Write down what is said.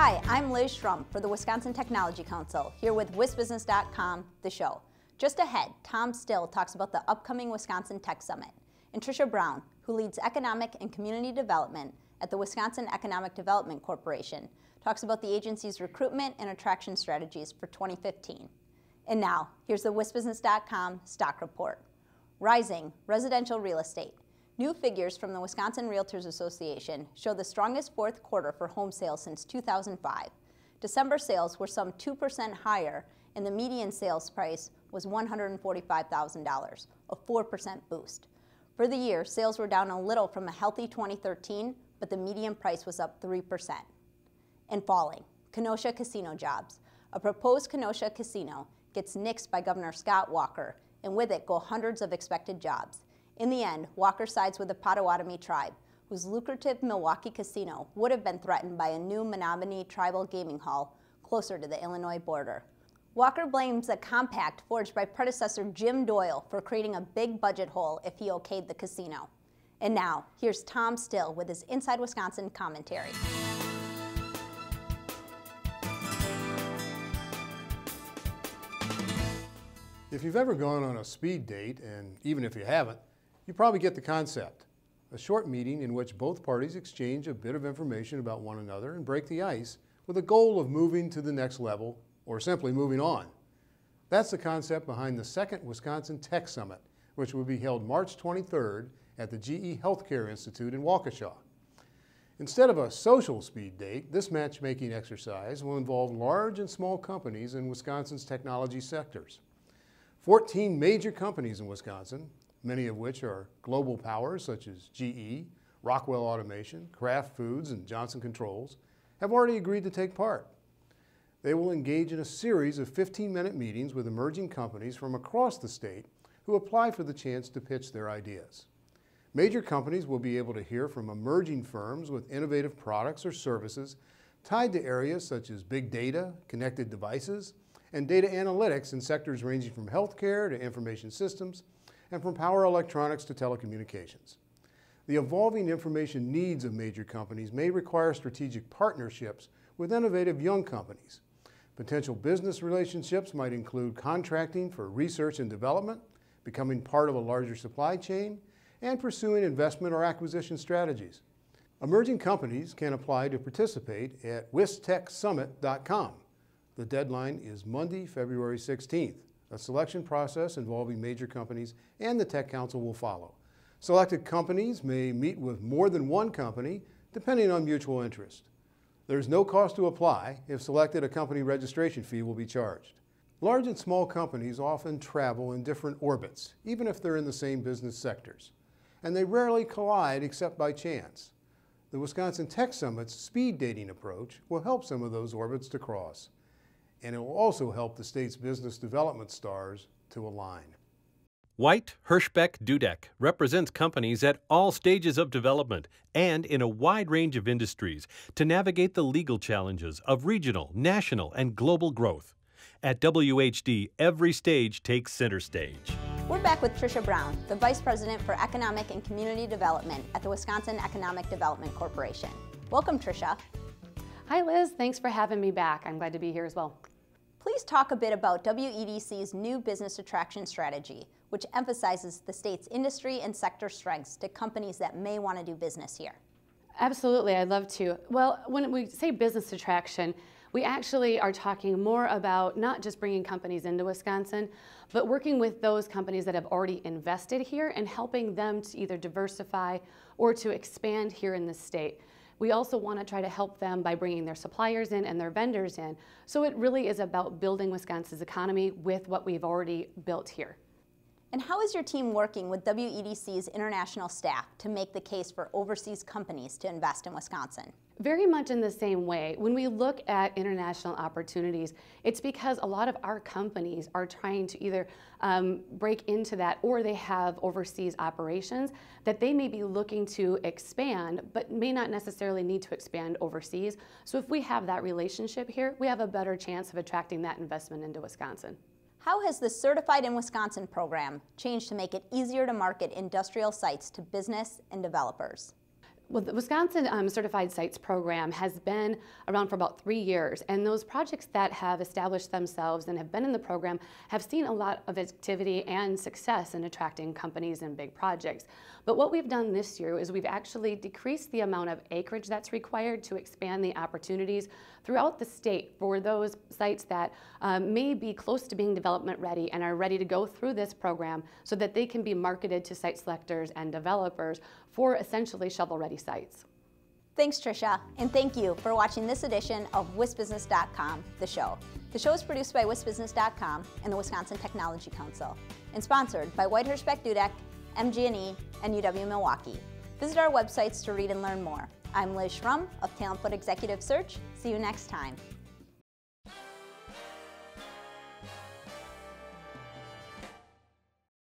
Hi, I'm Liz Schrum for the Wisconsin Technology Council, here with WISBusiness.com, the show. Just ahead, Tom Still talks about the upcoming Wisconsin Tech Summit, and Tricia Braun, who leads Economic and Community Development at the Wisconsin Economic Development Corporation, talks about the agency's recruitment and attraction strategies for 2015. And now, here's the WISBusiness.com stock report. Rising residential real estate. New figures from the Wisconsin Realtors Association show the strongest fourth quarter for home sales since 2005. December sales were some 2% higher, and the median sales price was $145,000, a 4% boost. For the year, sales were down a little from a healthy 2013, but the median price was up 3%. And falling, Kenosha casino jobs. A proposed Kenosha casino gets nixed by Governor Scott Walker, and with it go hundreds of expected jobs. In the end, Walker sides with the Potawatomi tribe, whose lucrative Milwaukee casino would have been threatened by a new Menominee tribal gaming hall closer to the Illinois border. Walker blames a compact forged by predecessor Jim Doyle for creating a big budget hole if he okayed the casino. And now, here's Tom Still with his Inside Wisconsin commentary. If you've ever gone on a speed date, and even if you haven't, you probably get the concept. A short meeting in which both parties exchange a bit of information about one another and break the ice with a goal of moving to the next level or simply moving on. That's the concept behind the second Wisconsin Tech Summit, which will be held March 23rd at the GE Healthcare Institute in Waukesha. Instead of a social speed date, this matchmaking exercise will involve large and small companies in Wisconsin's technology sectors. 14 major companies in Wisconsin, many of which are global powers such as GE, Rockwell Automation, Kraft Foods, and Johnson Controls, have already agreed to take part. They will engage in a series of 15-minute meetings with emerging companies from across the state who apply for the chance to pitch their ideas. Major companies will be able to hear from emerging firms with innovative products or services tied to areas such as big data, connected devices, and data analytics in sectors ranging from healthcare to information systems, and from power electronics to telecommunications. The evolving information needs of major companies may require strategic partnerships with innovative young companies. Potential business relationships might include contracting for research and development, becoming part of a larger supply chain, and pursuing investment or acquisition strategies. Emerging companies can apply to participate at wistechsummit.com. The deadline is Monday, February 16th. A selection process involving major companies and the Tech Council will follow. Selected companies may meet with more than one company, depending on mutual interest. There's no cost to apply. If selected, a company registration fee will be charged. Large and small companies often travel in different orbits, even if they're in the same business sectors. And they rarely collide except by chance. The Wisconsin Tech Summit's speed dating approach will help some of those orbits to cross. And it will also help the state's business development stars to align. White Hirschbeck Dudek represents companies at all stages of development and in a wide range of industries to navigate the legal challenges of regional, national, and global growth. At WHD, every stage takes center stage. We're back with Tricia Braun, the Vice President for Economic and Community Development at the Wisconsin Economic Development Corporation. Welcome, Tricia. Hi, Liz. Thanks for having me back. I'm glad to be here as well. Please talk a bit about WEDC's new business attraction strategy, which emphasizes the state's industry and sector strengths to companies that may want to do business here. Absolutely, I'd love to. Well, when we say business attraction, we actually are talking more about not just bringing companies into Wisconsin, but working with those companies that have already invested here and helping them to either diversify or to expand here in the state. We also want to try to help them by bringing their suppliers in and their vendors in. So it really is about building Wisconsin's economy with what we've already built here. And how is your team working with WEDC's international staff to make the case for overseas companies to invest in Wisconsin? Very much in the same way. When we look at international opportunities, it's because a lot of our companies are trying to either break into that or they have overseas operations that they may be looking to expand, but may not necessarily need to expand overseas. So if we have that relationship here, we have a better chance of attracting that investment into Wisconsin. How has the Certified in Wisconsin program changed to make it easier to market industrial sites to business and developers? Well, the Wisconsin Certified Sites program has been around for about 3 years, and those projects that have established themselves and have been in the program have seen a lot of activity and success in attracting companies and big projects. But what we've done this year is we've actually decreased the amount of acreage that's required to expand the opportunities throughout the state for those sites that may be close to being development ready and are ready to go through this program so that they can be marketed to site selectors and developers for essentially shovel-ready sites. Thanks, Tricia, and thank you for watching this edition of WISBusiness.com, the show. The show is produced by WISBusiness.com and the Wisconsin Technology Council, and sponsored by White Hirschbeck Dudek, MG&E, and UW-Milwaukee. Visit our websites to read and learn more. I'm Liz Schrum of Talent Foot Executive Search. See you next time.